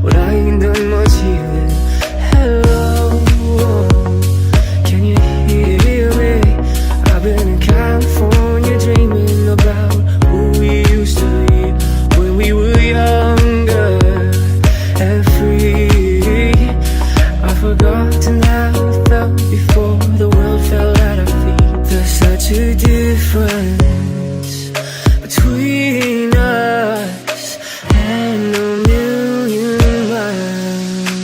what I ain't done much healing. Hello, can you hear me? I've been in California dreaming about who we used to be when we were younger and free. I've forgotten how it felt before the world fell at our feet. There's such a difference between us and a million miles.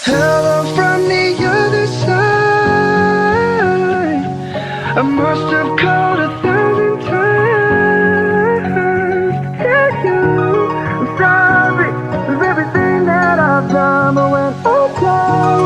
Hello from the other side. I must have called 1,000 times to tell you I'm sorry for everything that I've done, but when I'm tired,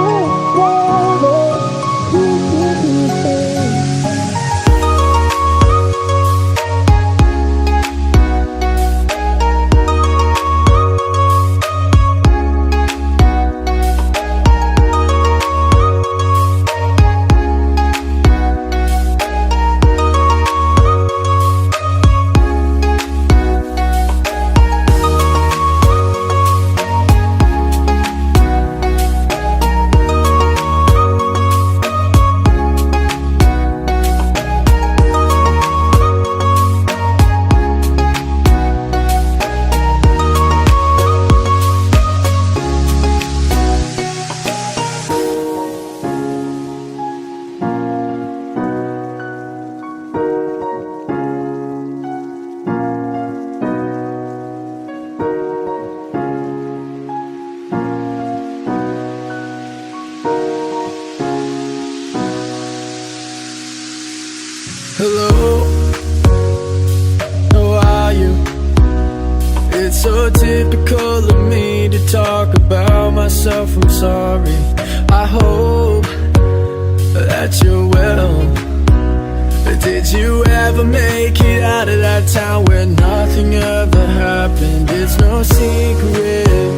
hello, how are you? It's so typical of me to talk about myself, I'm sorry. I hope that you're well. Did you ever make it out of that town where nothing ever happened? It's no secret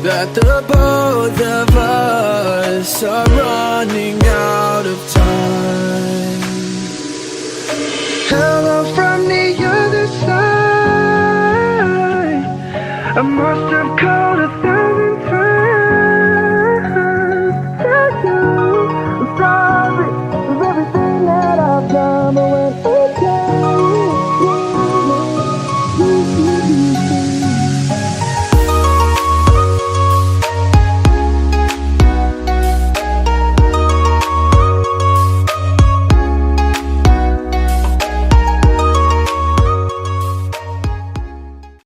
that the both of us are running out of time. Hello from the other side. I must have called 1,000 times.